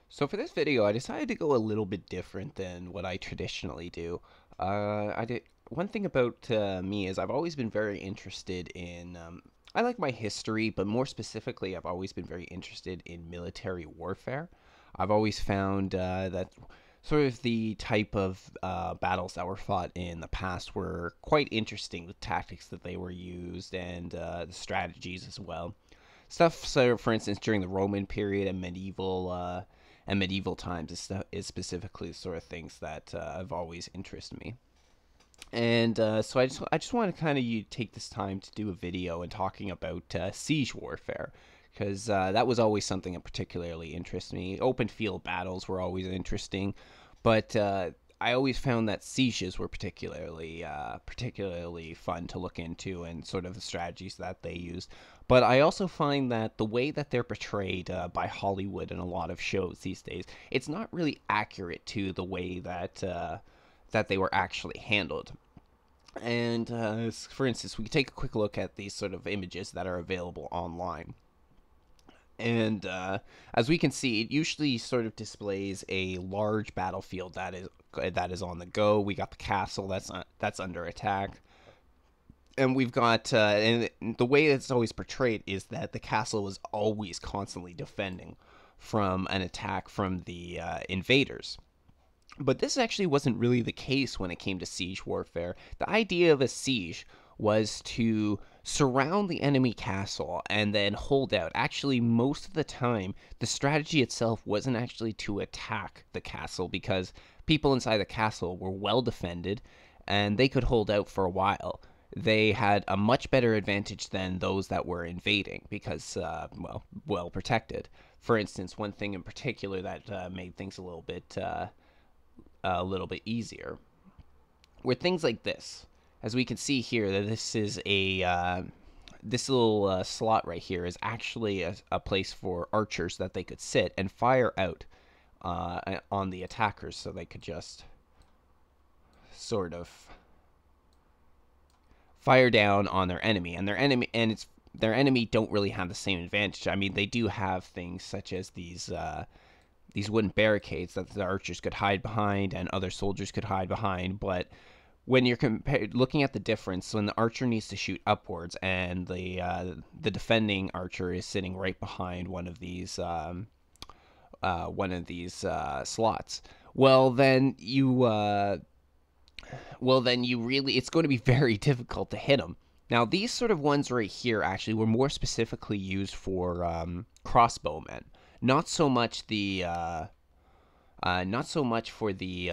So for this video, I decided to go a little bit different than what I traditionally do. I did one thing about me is I've always been very interested in. I like my history, but more specifically, I've always been very interested in military warfare. I've always found that sort of the type of battles that were fought in the past were quite interesting. The tactics that they were used and the strategies as well. Stuff, so for instance, during the Roman period and medieval times is specifically the sort of things that have always interested me. And so I just want to kind of you take this time to do a video and talking about siege warfare because that was always something that particularly interests me. Open field battles were always interesting, but I always found that sieges were particularly fun to look into and sort of the strategies that they used. But I also find that the way that they're portrayed by Hollywood in a lot of shows these days, it's not really accurate to the way that they were actually handled. And for instance, we can take a quick look at these sort of images that are available online. And as we can see, it usually sort of displays a large battlefield that is on the go. We got the castle that's under attack, and we've got and the way it's always portrayed is that the castle is always constantly defending from an attack from the invaders. But this actually wasn't really the case when it came to siege warfare. The idea of a siege was to surround the enemy castle and then hold out. Actually, most of the time, the strategy itself wasn't actually to attack the castle because people inside the castle were well defended and they could hold out for a while. They had a much better advantage than those that were invading because, well protected. For instance, one thing in particular that made things a little bit easier were things like this. As we can see here, that this is this little slot right here is actually a place for archers that they could sit and fire out on the attackers, so they could just sort of fire down on their enemy don't really have the same advantage. I mean, they do have things such as these wooden barricades that the archers could hide behind and other soldiers could hide behind, but when you're looking at the difference, when the archer needs to shoot upwards and the defending archer is sitting right behind one of these slots, well then you really it's going to be very difficult to hit them. Now these sort of ones right here actually were more specifically used for crossbowmen, not so much for the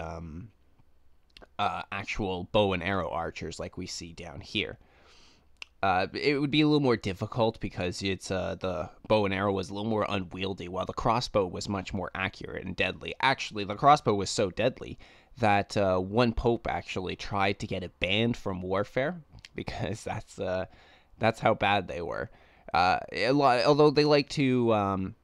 actual bow and arrow archers like we see down here. It would be a little more difficult because it's the bow and arrow was a little more unwieldy, while the crossbow was much more accurate and deadly. Actually, the crossbow was so deadly that one pope actually tried to get it banned from warfare because that's how bad they were. Although they like to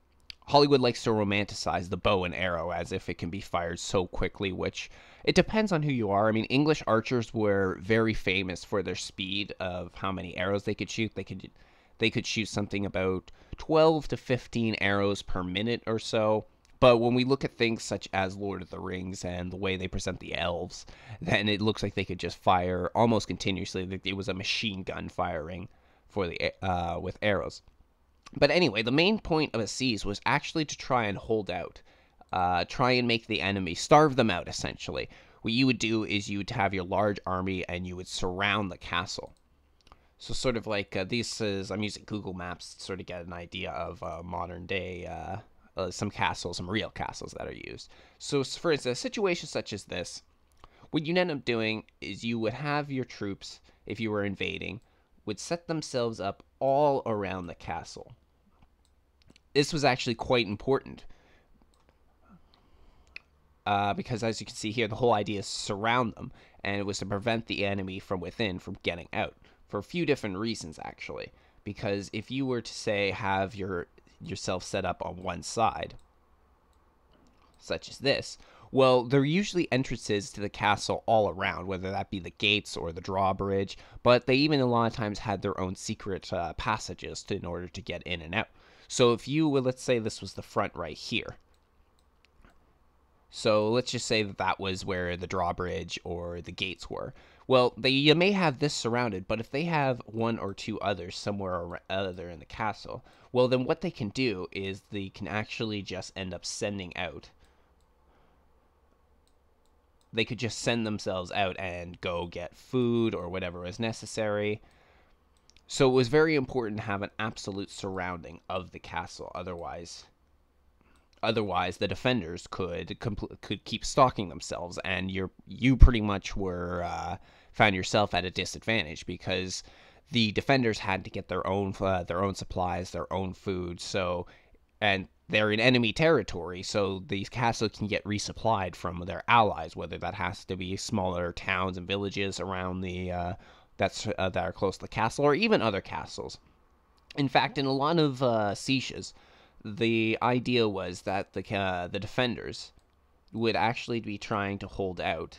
Hollywood likes to romanticize the bow and arrow as if it can be fired so quickly, which it depends on who you are. I mean, English archers were very famous for their speed of how many arrows they could shoot. They could shoot something about 12 to 15 arrows per minute or so. But when we look at things such as Lord of the Rings and the way they present the elves, then it looks like they could just fire almost continuously. It was a machine gun firing for the with arrows. But anyway, the main point of a siege was actually to try and hold out, try and make the enemy, starve them out, essentially. What you would do is you would have your large army and you would surround the castle. So sort of like I'm using Google Maps to sort of get an idea of modern day, some castles, some real castles that are used. So for instance, a situation such as this, what you'd end up doing is you would have your troops, if you were invading, would set themselves up all around the castle. This was actually quite important because, as you can see here, the whole idea is to surround them, and it was to prevent the enemy from within from getting out for a few different reasons, actually. Because if you were to say have yourself set up on one side, such as this, well, there are usually entrances to the castle all around, whether that be the gates or the drawbridge, but they even a lot of times had their own secret passages in order to get in and out. So if you, let's say this was the front right here, So let's just say that that was where the drawbridge or the gates were. Well, you may have this surrounded, but if they have one or two others somewhere other in the castle, well, then what they can do is they can actually just end up sending out. They could just send themselves out and go get food or whatever is necessary. So it was very important to have an absolute surrounding of the castle. Otherwise, the defenders could keep stalking themselves, and you pretty much found yourself at a disadvantage because the defenders had to get their own supplies, their own food. So, and they're in enemy territory, so these castles can get resupplied from their allies, whether that has to be smaller towns and villages around that are close to the castle, or even other castles. In fact, in a lot of sieges, the idea was that the defenders would actually be trying to hold out,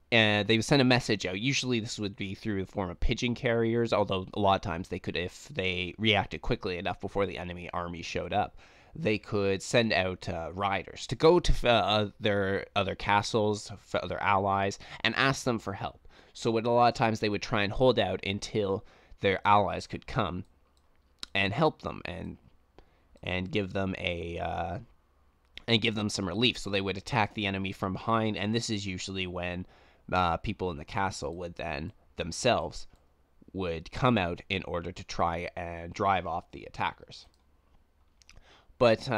and they would send a message out. Usually this would be through the form of pigeon carriers, although a lot of times they could, if they reacted quickly enough before the enemy army showed up, they could send out riders to go to their other castles, other allies, and ask them for help. So a lot of times they would try and hold out until their allies could come and help them and give them some relief. So they would attack the enemy from behind, and this is usually when people in the castle would then themselves would come out in order to try and drive off the attackers. But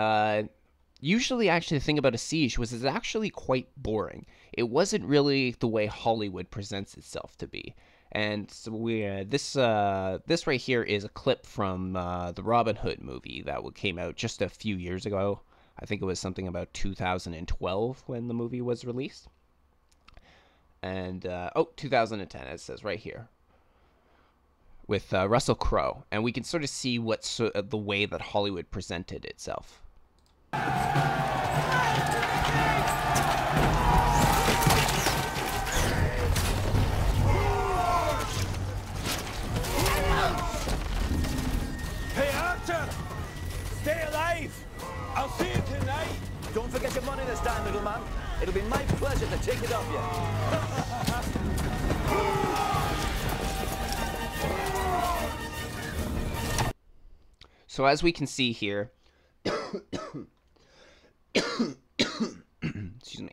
usually, actually, the thing about a siege was it's actually quite boring. It wasn't really the way Hollywood presents itself to be. And so this right here is a clip from the Robin Hood movie that came out just a few years ago. I think it was something about 2012 when the movie was released. And 2010, it says right here, with Russell Crowe, and we can sort of see the way that Hollywood presented itself. Hey, Archer! Stay alive! I'll see you tonight! Don't forget your money this time, little man. It'll be my pleasure to take it off you. So as we can see here, excuse me.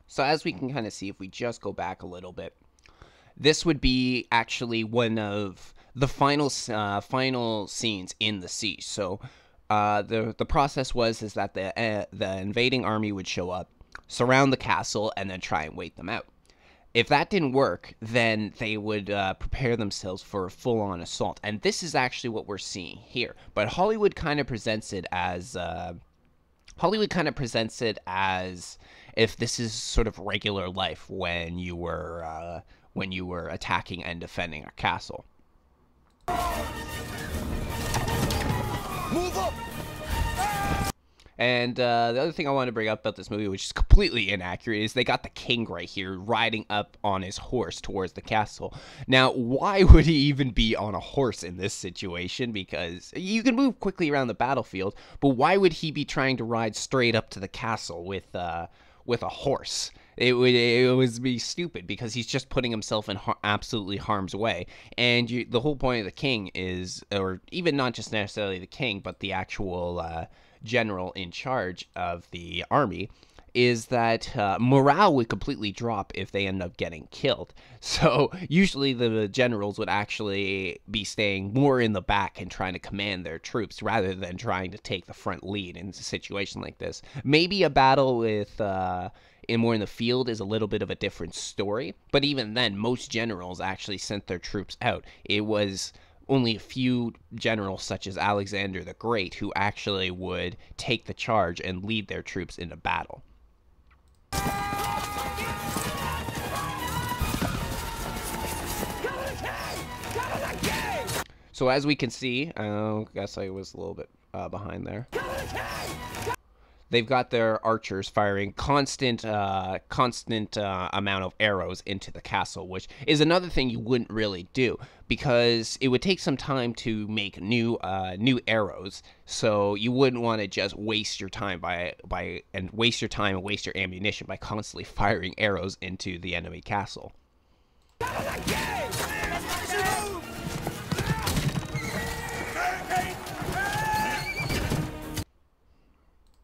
So as we can kind of see, if we just go back a little bit, this would be actually one of the final scenes in the siege. So the process is that the invading army would show up, surround the castle, and then try and wait them out. If that didn't work, then they would prepare themselves for a full-on assault. And this is actually what we're seeing here. But Hollywood kind of presents it as if this is sort of regular life when you were attacking and defending a castle. Move up! And the other thing I want to bring up about this movie, which is completely inaccurate, is they got the king right here riding up on his horse towards the castle. Now, why would he even be on a horse in this situation? Because you can move quickly around the battlefield, but why would he be trying to ride straight up to the castle with a horse? It would be stupid, because he's just putting himself in absolutely harm's way. And the whole point of the king is, or even not just necessarily the king, but the actual general in charge of the army, is that morale would completely drop if they end up getting killed. So usually the generals would actually be staying more in the back and trying to command their troops rather than trying to take the front lead in a situation like this. Maybe a battle with more in the field is a little bit of a different story, but even then, most generals actually sent their troops out. It was only a few generals, such as Alexander the Great, who actually would take the charge and lead their troops into battle. So as we can see, I guess I was a little bit behind there. they've got their archers firing constant amount of arrows into the castle, which is another thing you wouldn't really do because it would take some time to make new arrows. So you wouldn't want to just waste your time and waste your ammunition by constantly firing arrows into the enemy castle.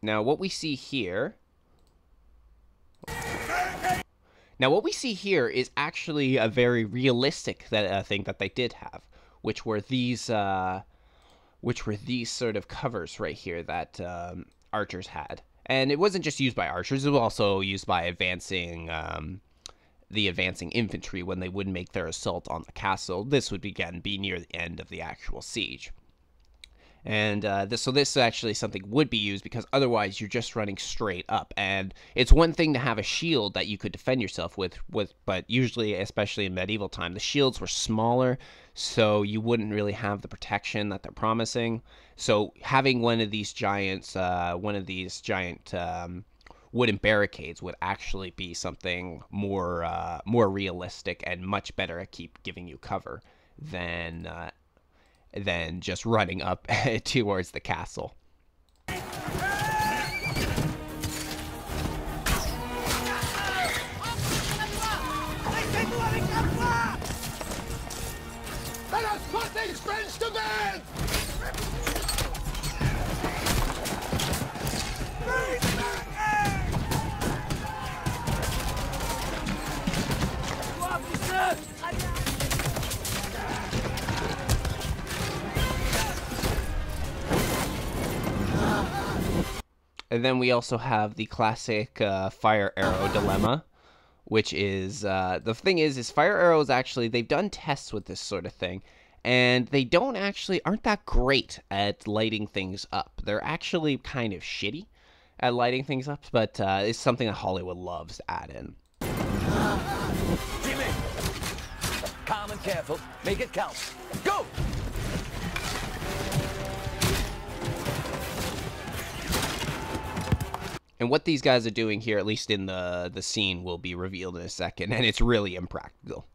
Now what we see here is actually a very realistic thing that they did have, which were these sort of covers right here that archers had. And it wasn't just used by archers, it was also used by the advancing infantry when they would make their assault on the castle. This would again be near the end of the actual siege. And this is actually something would be used because otherwise you're just running straight up. And it's one thing to have a shield that you could defend yourself with, but usually, especially in medieval time, the shields were smaller, so you wouldn't really have the protection that they're promising. So having one of these giant wooden barricades would actually be something more realistic and much better at keep giving you cover than just running up towards the castle. Let us put these French to bed! And then we also have the classic fire arrow dilemma, which is the thing is fire arrows actually, they've done tests with this sort of thing, and they aren't that great at lighting things up. They're actually kind of shitty at lighting things up, but it's something that Hollywood loves to add in. Jimmy! Calm and careful. Make it count. Go! And what these guys are doing here, at least in the scene, will be revealed in a second, and it's really impractical.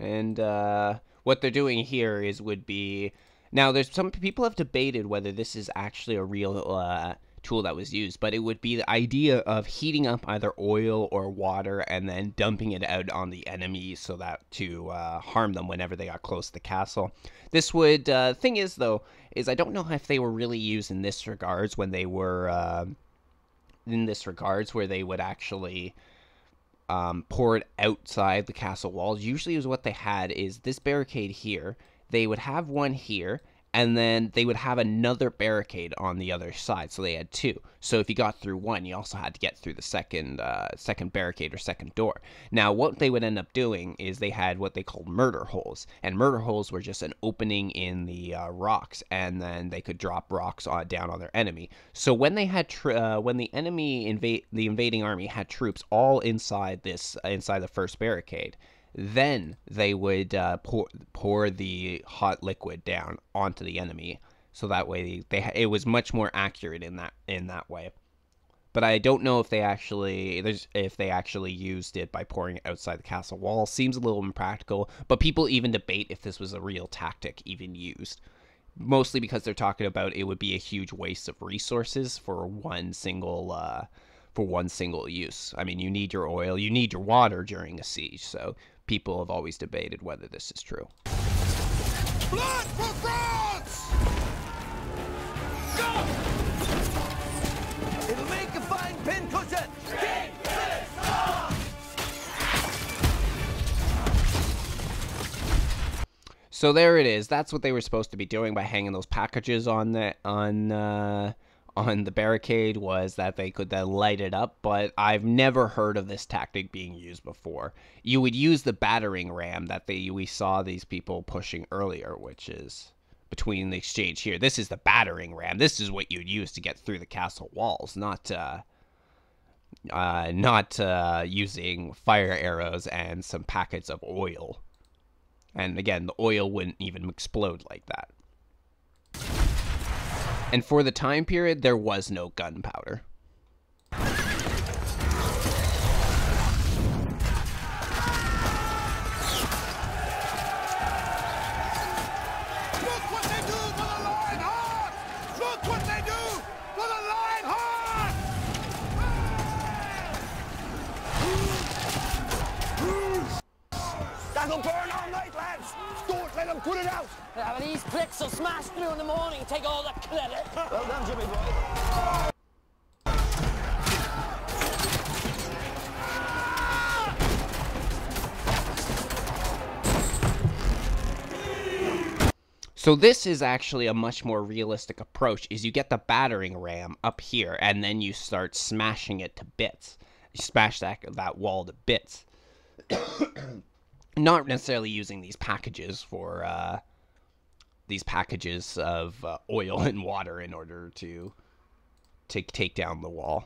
And what they're doing here would be now. There's some people have debated whether this is actually a real tool that was used, but it would be the idea of heating up either oil or water and then dumping it out on the enemy so that to harm them whenever they got close to the castle. This would thing is though is I don't know if they were really used in this regards when they were where they would actually pour it outside the castle walls. Usually is what they had is this barricade here. They would have one here, and then they would have another barricade on the other side. So they had two. So if you got through one, you also had to get through the second barricade or second door. Now, what they would end up doing is they had what they called murder holes. And murder holes were just an opening in the rocks, and then they could drop rocks down on their enemy. So when they had when the invading army had troops all inside the first barricade, then they would pour the hot liquid down onto the enemy, so that way it was much more accurate in that way. But I don't know if they actually used it by pouring it outside the castle wall. Seems a little impractical, but people even debate if this was a real tactic even used. Mostly because they're talking about it would be a huge waste of resources for one single use. I mean, you need your oil, you need your water during a siege, so people have always debated whether this is true. Blood for France! Go! It'll make a fine pincushion! So there it is. That's what they were supposed to be doing by hanging those packages on the barricade, was that they could then light it up. But I've never heard of this tactic being used before. You would use the battering ram that we saw these people pushing earlier, which is between the exchange here. This is the battering ram. This is what you'd use to get through the castle walls, not using fire arrows and some packets of oil. And again, the oil wouldn't even explode like that. And for the time period, there was no gunpowder. Look what they do for the Lion Heart! Look what they do for the Lion Heart! That'll burn all night, lads! Don't let them put it out! Yeah, but these bricks will smash through in the morning, take all the credit. Well done, Jimmy boy. So this is actually a much more realistic approach, is you get the battering ram up here, and then you start smashing it to bits. You smash that wall to bits. Not necessarily using these packages for of oil and water in order to take down the wall.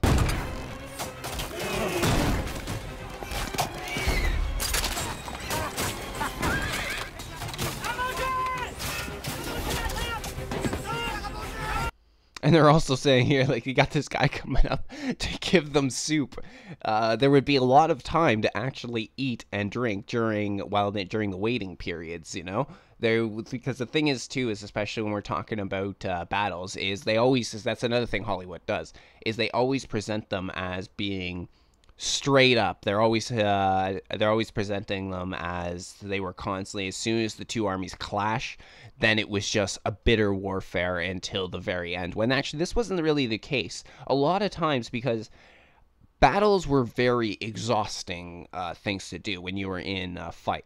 And they're also saying here, like, you got this guy coming up to give them soup. There would be a lot of time to actually eat and drink during the waiting periods, you know? Because the thing is, too, is especially when we're talking about battles, is that's another thing Hollywood does, is they always present them as being straight up. They're always presenting them as they were constantly, as soon as the two armies clash, then it was just a bitter warfare until the very end. When actually this wasn't really the case. A lot of times, because battles were very exhausting things to do when you were in a fight.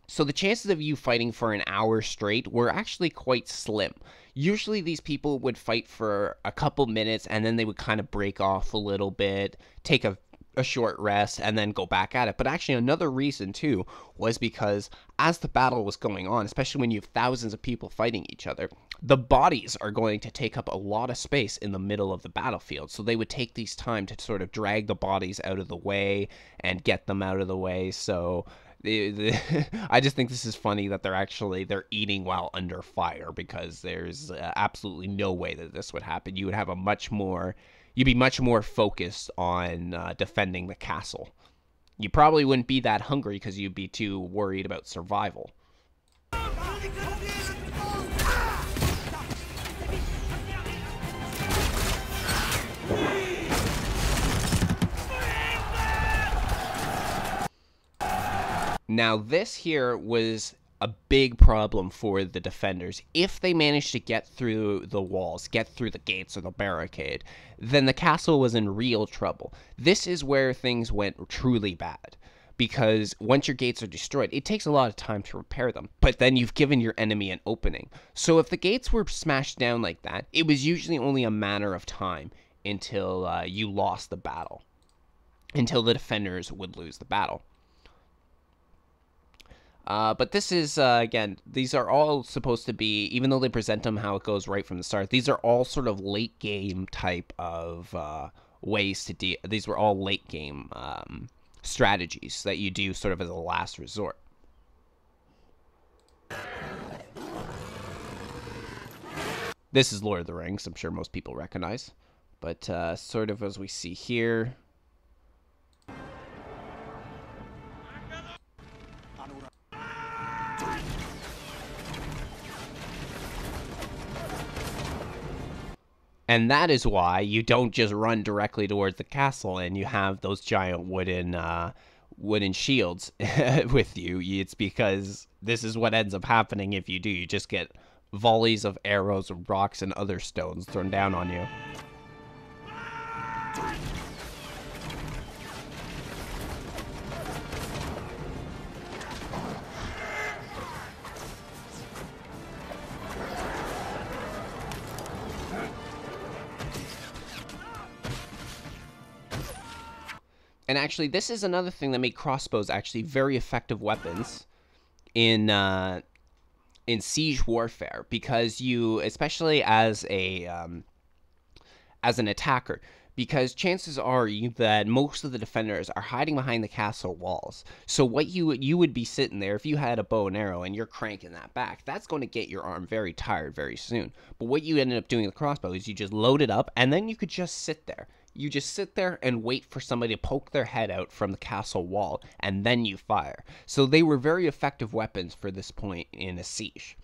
So the chances of you fighting for an hour straight were actually quite slim. Usually these people would fight for a couple minutes and then they would kind of break off a little bit, take a short rest, and then go back at it. But actually another reason too was because as the battle was going on, especially when you have thousands of people fighting each other, the bodies are going to take up a lot of space in the middle of the battlefield. So they would take these time to sort of drag the bodies out of the way and get them out of the way. So I just think this is funny that they're eating while under fire, because there's absolutely no way that this would happen. You would have you'd be much more focused on defending the castle. You probably wouldn't be that hungry because you'd be too worried about survival. Now, this here was a big problem for the defenders. If they managed to get through the walls, get through the gates or the barricade, then the castle was in real trouble. This is where things went truly bad, because once your gates are destroyed, it takes a lot of time to repair them, but then you've given your enemy an opening. So if the gates were smashed down like that, it was usually only a matter of time until you lost the battle, until the defenders would lose the battle. But this is, again, these are all supposed to be, even though they present them how it goes right from the start, these are all sort of late game type of ways to deal. These were all late game strategies that you do sort of as a last resort. This is Lord of the Rings, I'm sure most people recognize. But sort of as we see here. And that is why you don't just run directly towards the castle and you have those giant wooden shields with you. It's because this is what ends up happening if you do. You just get volleys of arrows, rocks, and other stones thrown down on you. And actually, this is another thing that made crossbows actually very effective weapons in siege warfare, because you, especially as an attacker, because chances are that most of the defenders are hiding behind the castle walls. So what you would be sitting there if you had a bow and arrow and you're cranking that back, that's going to get your arm very tired very soon. But what you ended up doing with the crossbow is you just load it up, and then you could just sit there. You just sit there and wait for somebody to poke their head out from the castle wall, and then you fire. So they were very effective weapons for this point in a siege.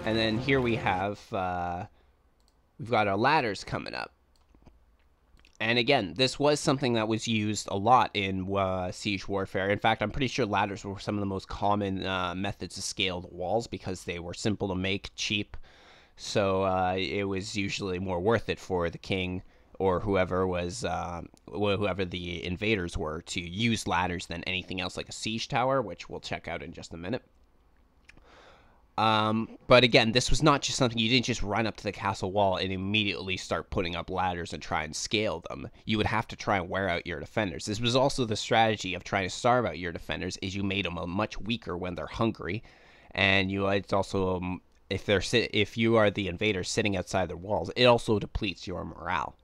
And then here we have, we've got our ladders coming up. And again, this was something that was used a lot in siege warfare. In fact, I'm pretty sure ladders were some of the most common methods to scale the walls because they were simple to make, cheap. So it was usually more worth it for the king or whoever was, whoever the invaders were, to use ladders than anything else like a siege tower, which we'll check out in just a minute. But again, this was not just something, you didn't just run up to the castle wall and immediately start putting up ladders and try and scale them. You would have to try and wear out your defenders. This was also the strategy of trying to starve out your defenders, is you made them much weaker when they're hungry. And it's also, if you are the invader sitting outside their walls, it also depletes your morale.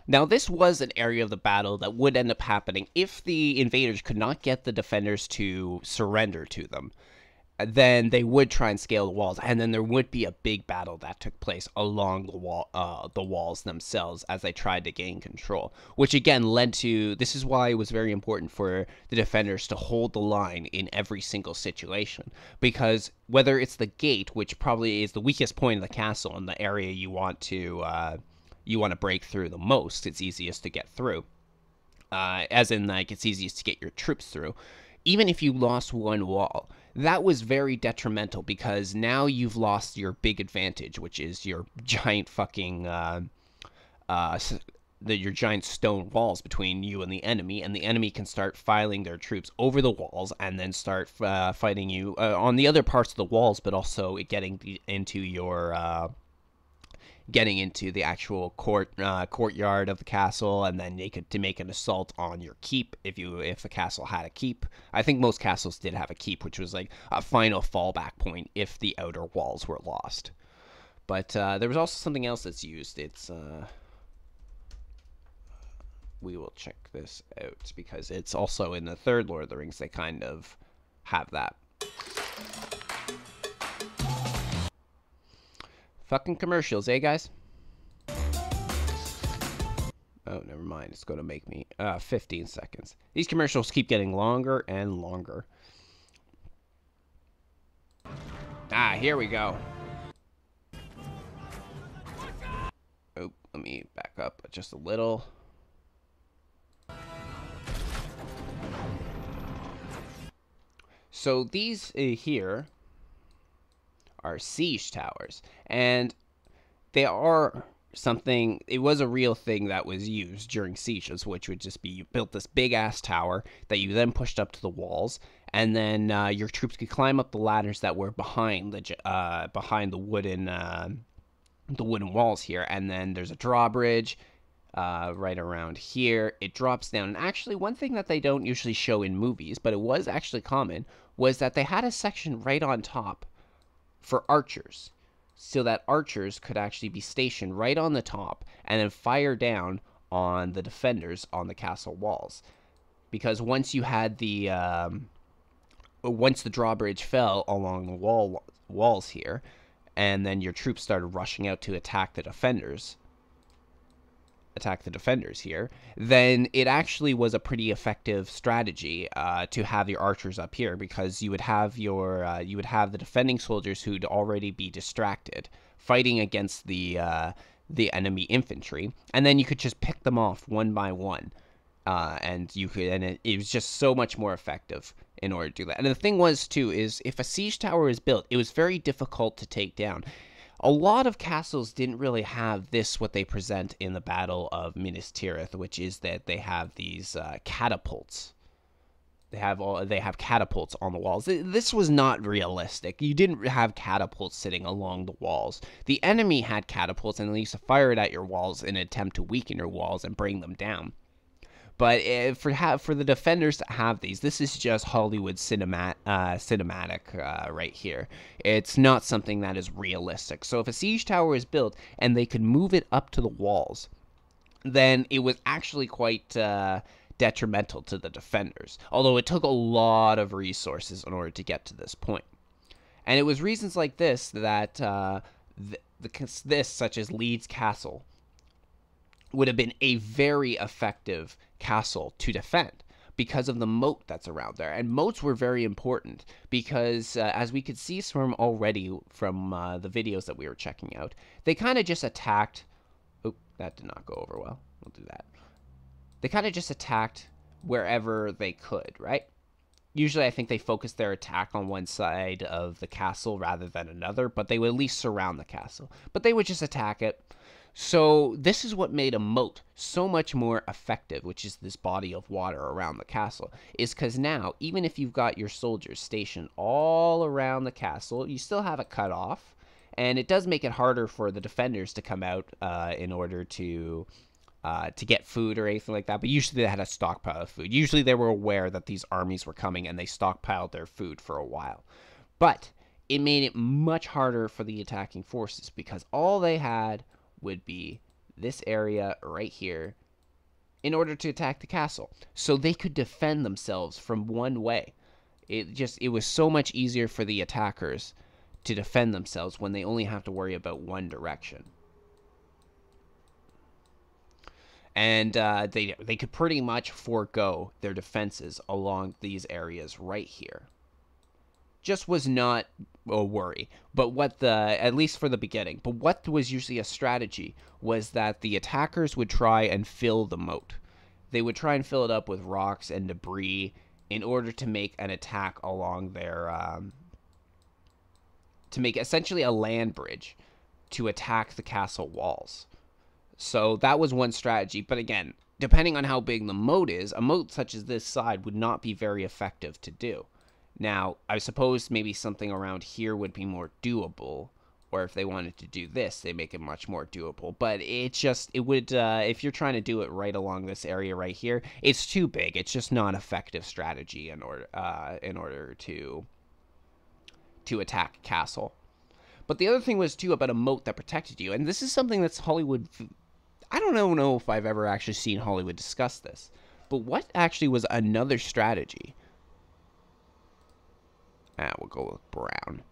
Now, this was an area of the battle that would end up happening if the invaders could not get the defenders to surrender to them. Then they would try and scale the walls, and then there would be a big battle that took place along the walls themselves as they tried to gain control, which again led to, this is why it was very important for the defenders to hold the line in every single situation, because whether it's the gate, which probably is the weakest point of the castle and the area you want to break through the most, it's easiest to get through, as in, like, it's easiest to get your troops through. Even if you lost one wall, that was very detrimental, because now you've lost your big advantage, which is your giant fucking, your giant stone walls between you and the enemy can start filing their troops over the walls and then start fighting you on the other parts of the walls, but also getting into your getting into the actual courtyard of the castle, and then they could to make an assault on your keep if the castle had a keep. I think most castles did have a keep, which was like a final fallback point if the outer walls were lost. But there was also something else that's used. It's we will check this out because it's also in the third Lord of the Rings. They kind of have that. Fucking commercials, eh, guys? Oh, never mind. It's going to make me 15 seconds. These commercials keep getting longer and longer. Ah, here we go. Oh, let me back up just a little. So these here are siege towers, and they are something, it was a real thing that was used during sieges, which would just be, you built this big ass tower that you then pushed up to the walls, and then your troops could climb up the ladders that were behind the wooden walls here, and then there's a drawbridge right around here. It drops down, and actually one thing that they don't usually show in movies, but it was actually common, was that they had a section right on top for archers, so that archers could actually be stationed right on the top and then fire down on the defenders on the castle walls. Because once you had once the drawbridge fell along the walls here, and then your troops started rushing out to attack the defenders here, then it actually was a pretty effective strategy to have your archers up here, because you would have the defending soldiers who'd already be distracted fighting against the enemy infantry, and then you could just pick them off one by one, and it was just so much more effective in order to do that. And the thing was too is, if a siege tower is built, it was very difficult to take down. A lot of castles didn't really have this, what they present in the Battle of Minas Tirith, which is that they have these catapults. They have catapults on the walls. This was not realistic. You didn't have catapults sitting along the walls. The enemy had catapults, and they used to fire it at your walls in an attempt to weaken your walls and bring them down. But for the defenders to have these, this is just Hollywood cinematic right here. It's not something that is realistic. So if a siege tower is built and they could move it up to the walls, then it was actually quite detrimental to the defenders. Although it took a lot of resources in order to get to this point. And it was reasons like this that such as Leeds Castle, would have been a very effective castle to defend because of the moat that's around there. And moats were very important because, as we could see from the videos that we were checking out, they kind of just attacked. Oh, that did not go over well. We'll do that. They kind of just attacked wherever they could, right? Usually I think they focused their attack on one side of the castle rather than another, but they would at least surround the castle. But they would just attack it. So this is what made a moat so much more effective, which is this body of water around the castle, is because now, even if you've got your soldiers stationed all around the castle, you still have it cut off, and it does make it harder for the defenders to come out in order to get food or anything like that. But usually they had a stockpile of food. Usually they were aware that these armies were coming, and they stockpiled their food for a while. But it made it much harder for the attacking forces, because all they had would be this area right here in order to attack the castle. So they could defend themselves from one way. It was so much easier for the attackers to defend themselves when they only have to worry about one direction. And they could pretty much forego their defenses along these areas right here. Just was not a worry, but at least for the beginning, but what was usually a strategy was that the attackers would try and fill the moat. They would try and fill it up with rocks and debris in order to make an attack along their, to make essentially a land bridge to attack the castle walls. So that was one strategy, but again, depending on how big the moat is, a moat such as this side would not be very effective to do. Now, I suppose maybe something around here would be more doable, or if they wanted to do this, they make it much more doable. But it would, if you're trying to do it right along this area right here, it's too big. It's just not an effective strategy in order to attack a castle. But the other thing was too about a moat that protected you, and this is something that's Hollywood. I don't know if I've ever actually seen Hollywood discuss this, but what actually was another strategy? We'll go with brown.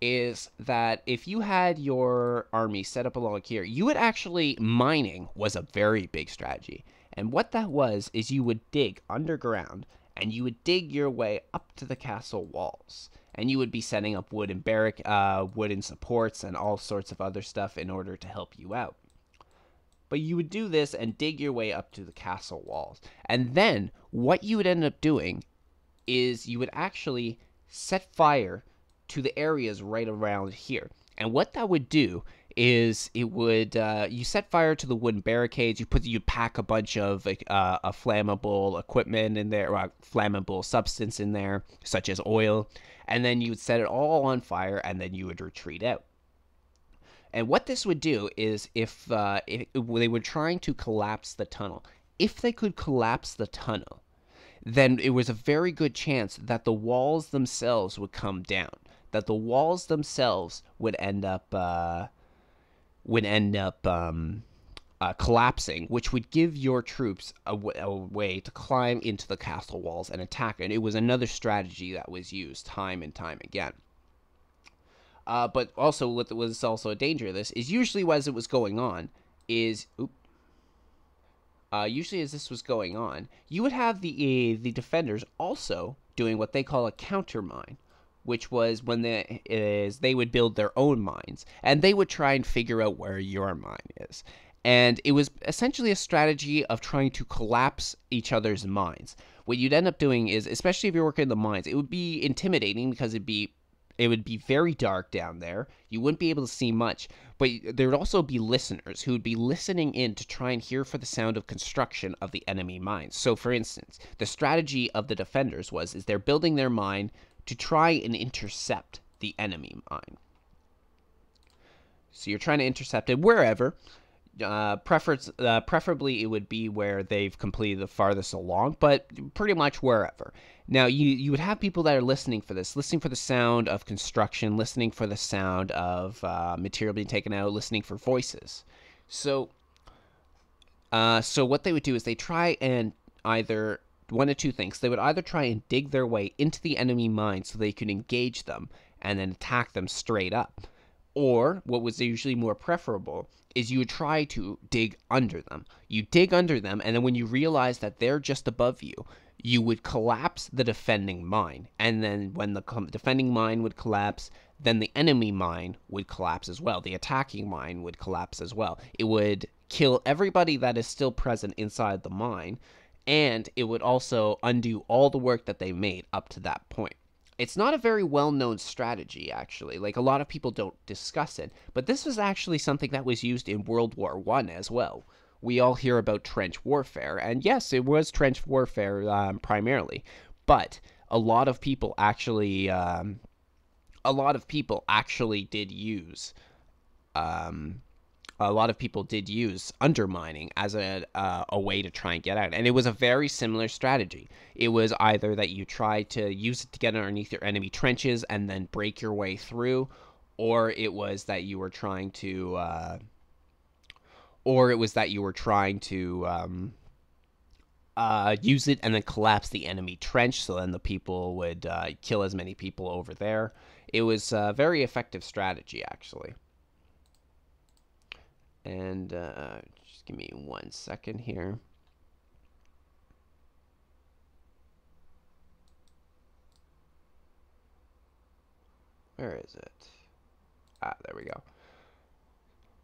Is that if you had your army set up along here, you would actually, mining was a very big strategy. And what that was is you would dig underground, and you would dig your way up to the castle walls. And you would be setting up wooden supports and all sorts of other stuff in order to help you out. But you would do this and dig your way up to the castle walls. And then what you would end up doing is you would actually set fire to the areas right around here. And what that would do is it would, you set fire to the wooden barricades, you pack a bunch of a flammable equipment in there, or flammable substance in there, such as oil, and then you would set it all on fire, and then you would retreat out. And what this would do is if they were trying to collapse the tunnel, if they could collapse the tunnel, then it was a very good chance that the walls themselves would come down. that the walls themselves would end up collapsing, which would give your troops a way to climb into the castle walls and attack. And it was another strategy that was used time and time again. But also, what was also a danger of this is usually as it was going on is, usually as this was going on, you would have the defenders also doing what they call a counter mine, which was when they would build their own mines, and they would try and figure out where your mine is. And it was essentially a strategy of trying to collapse each other's mines. What you'd end up doing is, especially if you're working in the mines, it would be intimidating because it would be very dark down there. You wouldn't be able to see much, but there would also be listeners who would be listening in to try and hear for the sound of construction of the enemy mines. So, for instance, the strategy of the defenders is they're building their mine to try and intercept the enemy mine. So you're trying to intercept it wherever. Preferably it would be where they've completed the farthest along, but pretty much wherever. Now, you would have people that are listening for this, listening for the sound of construction, listening for the sound of material being taken out, listening for voices. So what they would do is they try and either one of two things. They would either try and dig their way into the enemy mine so they could engage them and then attack them straight up. Or, what was usually more preferable, is you would try to dig under them. You dig under them, and then when you realize that they're just above you, you would collapse the defending mine. And then when the defending mine would collapse, then the enemy mine would collapse as well. The attacking mine would collapse as well. It would kill everybody that is still present inside the mine, and it would also undo all the work that they made up to that point. It's not a very well-known strategy, actually. Like, a lot of people don't discuss it. But this was actually something that was used in World War I as well. We all hear about trench warfare. And yes, it was trench warfare primarily. But a lot of people actually did use undermining as a way to try and get out. And it was a very similar strategy. It was either that you try to use it to get underneath your enemy trenches and then break your way through, or it was that you were trying to use it and then collapse the enemy trench, so then the people would kill as many people over there. It was a very effective strategy, actually. And just give me 1 second here. Where is it? There we go.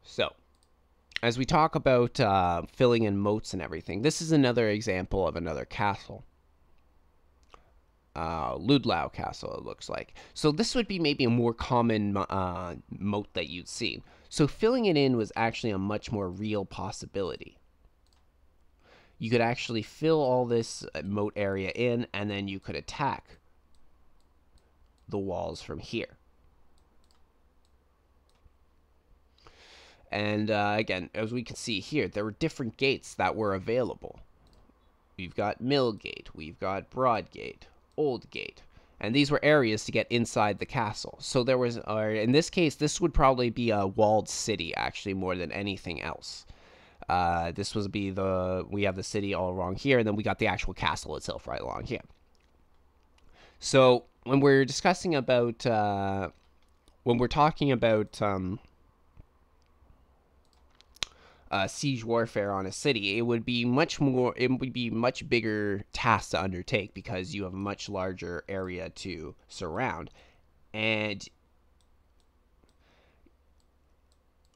So, as we talk about filling in moats and everything, this is another example of another castle. Ludlow Castle, it looks like. So this would be maybe a more common moat that you'd see. So filling it in was actually a much more real possibility. You could actually fill all this moat area in, and then you could attack the walls from here. And again, as we can see here, there were different gates that were available. We've got Mill Gate, we've got Broad Gate, Old Gate, and these were areas to get inside the castle. So there was, in this case, this would probably be a walled city, actually, more than anything else. This would be we have the city all along here, and then we got the actual castle itself right along here. So when we're discussing about, when we're talking about siege warfare on a city, it would be much bigger task to undertake because you have a much larger area to surround, and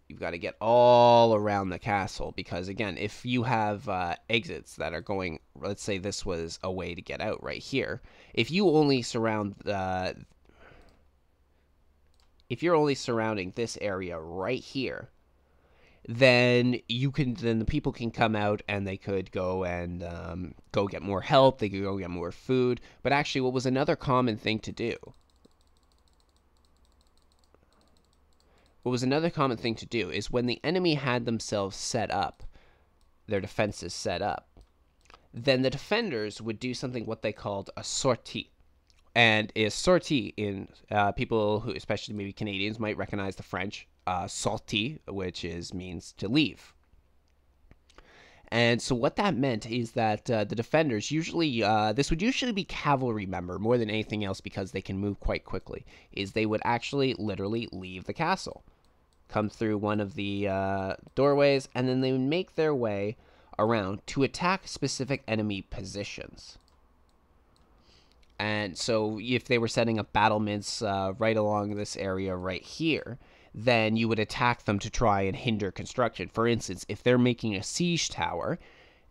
you've got to get all around the castle because, again, if you have exits that are going, let's say this was a way to get out right here, if you're only surrounding this area right here, then the people can come out and they could go and go get more help. They could go get more food. But actually, what was another common thing to do? What was another common thing to do is when the enemy had themselves set up, their defenses set up, then the defenders would do something what they called a sortie. And is sortie in people who, especially maybe Canadians, might recognize the French sortie, which means to leave. And so what that meant is that the defenders usually, this would usually be cavalry member more than anything else because they can move quite quickly, is they would actually literally leave the castle, come through one of the doorways, and then they would make their way around to attack specific enemy positions. And so if they were setting up battlements right along this area right here, then you would attack them to try and hinder construction. For instance, if they're making a siege tower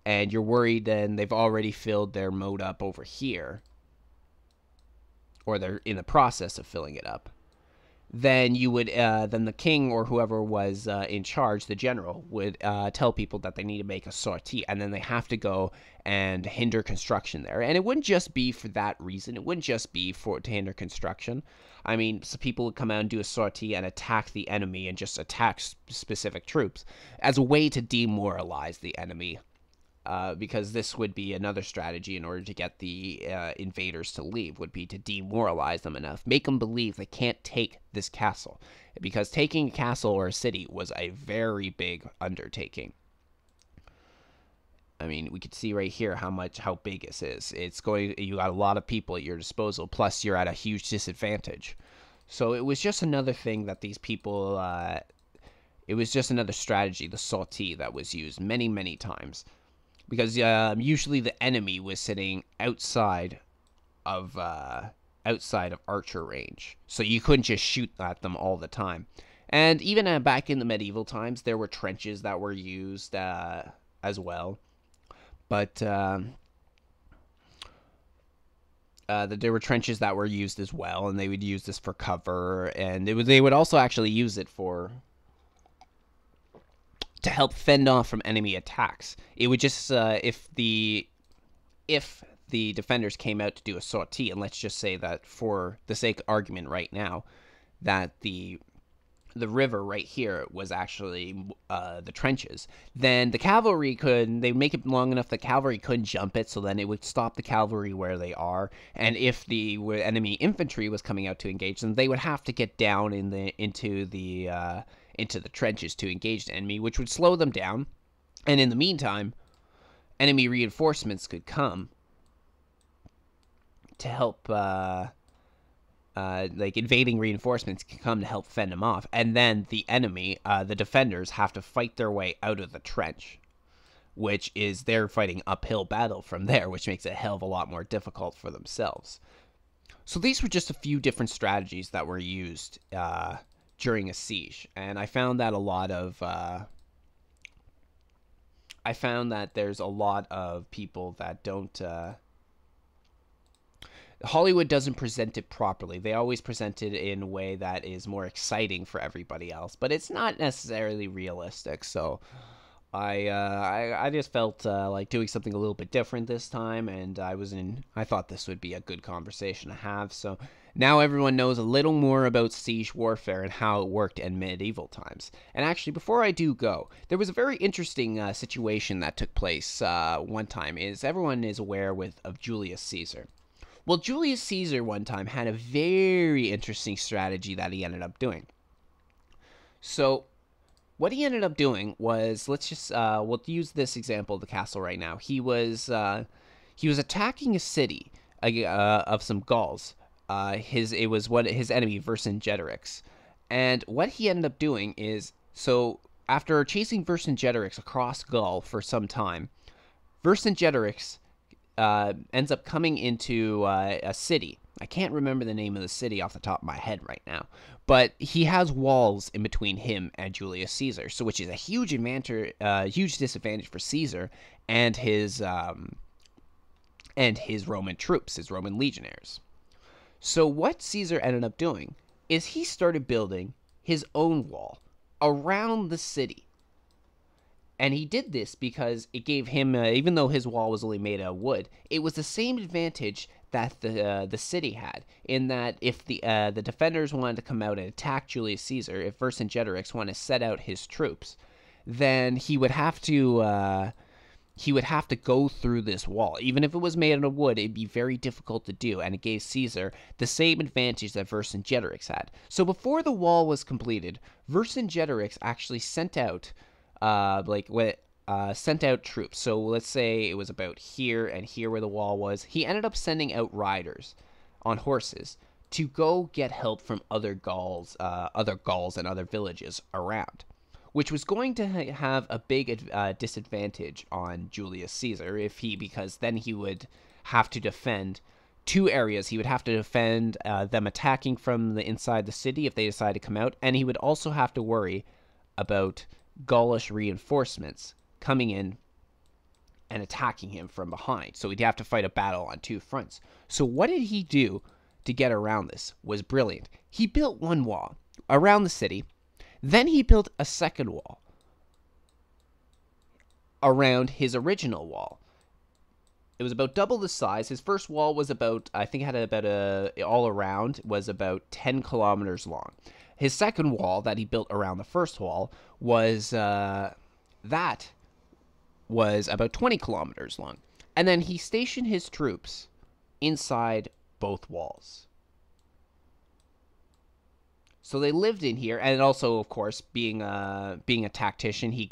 and you're worried then they've already filled their moat up over here, or they're in the process of filling it up, then you would then the king or whoever was in charge, the general, would tell people that they need to make a sortie, and then they have to go and hinder construction there. And it wouldn't just be for that reason. It wouldn't just be to hinder construction. I mean, so people would come out and do a sortie and attack the enemy and just attack specific troops as a way to demoralize the enemy. Because this would be another strategy in order to get the invaders to leave, would be to demoralize them enough, make them believe they can't take this castle, because taking a castle or a city was a very big undertaking. I mean, we could see right here how big this is. You got a lot of people at your disposal, plus you're at a huge disadvantage. So it was just another thing that these people, it was just another strategy, the sortie, that was used many, many times. Because usually the enemy was sitting outside of archer range, so you couldn't just shoot at them all the time. And even back in the medieval times, there were trenches that were used as well. But there were trenches that were used as well, and they would use this for cover, and they would also actually use it to help fend off from enemy attacks. It would just if the defenders came out to do a sortie, and let's just say that for the sake of argument right now, that the river right here was actually the trenches, then the cavalry they'd make it long enough the cavalry couldn't jump it, so then it would stop the cavalry where they are. And if the enemy infantry was coming out to engage them, they would have to get down into the trenches to engage the enemy, which would slow them down. And in the meantime, enemy reinforcements could come to help, like invading reinforcements can come to help fend them off. And then the enemy, the defenders, have to fight their way out of the trench, which is they're fighting uphill battle from there, which makes it a hell of a lot more difficult for themselves. So these were just a few different strategies that were used during a siege, and I found that there's a lot of people that don't Hollywood doesn't present it properly. They always present it in a way that is more exciting for everybody else, but it's not necessarily realistic. So I just felt like doing something a little bit different this time, and I thought this would be a good conversation to have. So now everyone knows a little more about siege warfare and how it worked in medieval times. And actually, before I do go, there was a very interesting situation that took place one time. Everyone is aware of Julius Caesar. Well, Julius Caesar one time had a very interesting strategy that he ended up doing. So what he ended up doing was, we'll use this example of the castle right now. He was attacking a city of some Gauls. It was his enemy Vercingetorix, and what he ended up doing is, so after chasing Vercingetorix across Gaul for some time, Vercingetorix ends up coming into a city. I can't remember the name of the city off the top of my head right now, but he has walls in between him and Julius Caesar, so which is a huge disadvantage for Caesar and his Roman troops, his Roman legionaries. So what Caesar ended up doing is he started building his own wall around the city. And he did this because it gave him, even though his wall was only made of wood, it was the same advantage that the city had, in that if the defenders wanted to come out and attack Julius Caesar, if Vercingetorix wanted to set out his troops, then he would have to he would have to go through this wall. Even if it was made out of wood, it'd be very difficult to do, and it gave Caesar the same advantage that Vercingetorix had. So before the wall was completed, Vercingetorix actually sent out, sent out troops. So let's say it was about here and here where the wall was. He ended up sending out riders on horses to go get help from other Gauls and other villages around, which was going to have a big disadvantage on Julius Caesar because then he would have to defend two areas. He would have to defend them attacking from the inside the city if they decide to come out, and he would also have to worry about Gaulish reinforcements coming in and attacking him from behind. So he'd have to fight a battle on two fronts. So what did he do to get around this? Was brilliant. He built one wall around the city. Then he built a second wall around his original wall. It was about double the size. His first wall was about, I think it had about all around, was about 10 kilometers long. His second wall that he built around the first wall was, that was about 20 kilometers long. And then he stationed his troops inside both walls. So they lived in here, and also, of course, being a tactician, he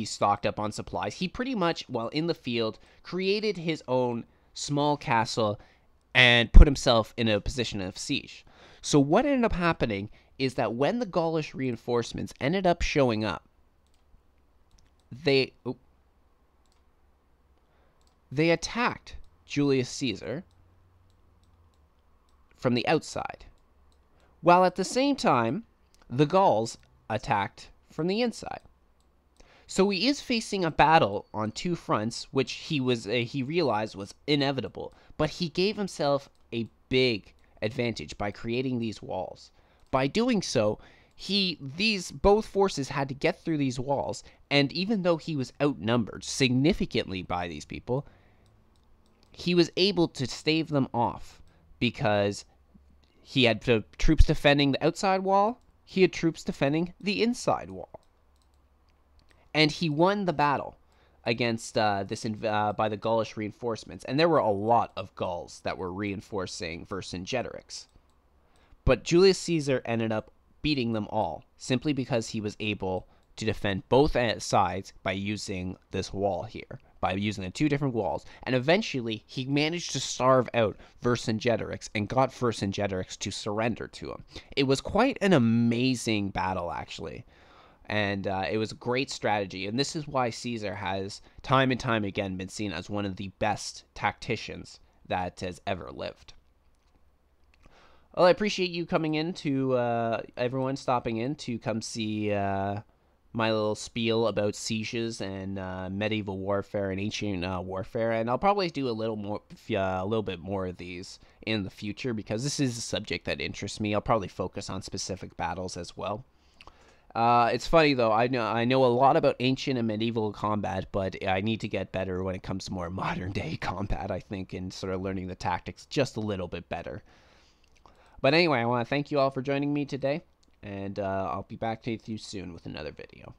stocked up on supplies. He pretty much, while in the field, created his own small castle and put himself in a position of siege. So what ended up happening is that when the Gaulish reinforcements ended up showing up, they attacked Julius Caesar from the outside, while at the same time, the Gauls attacked from the inside. So he is facing a battle on two fronts, which he realized was inevitable, but he gave himself a big advantage by creating these walls. By doing so, both forces had to get through these walls, and even though he was outnumbered significantly by these people, he was able to stave them off because he had troops defending the outside wall, he had troops defending the inside wall. And he won the battle against by the Gaulish reinforcements, and there were a lot of Gauls that were reinforcing Vercingetorix. But Julius Caesar ended up beating them all, simply because he was able to defend both sides by using this wall here, by using the two different walls. And eventually, he managed to starve out Vercingetorix and got Vercingetorix to surrender to him. It was quite an amazing battle, actually. And it was a great strategy. And this is why Caesar has, time and time again, been seen as one of the best tacticians that has ever lived. Well, I appreciate you coming in everyone stopping in to come see my little spiel about sieges and medieval warfare and ancient warfare. And I'll probably do a little bit more of these in the future because this is a subject that interests me. I'll probably focus on specific battles as well. It's funny though. I know a lot about ancient and medieval combat, but I need to get better when it comes to more modern day combat, I think, and sort of learning the tactics just a little bit better. But anyway, I want to thank you all for joining me today, and I'll be back to you soon with another video.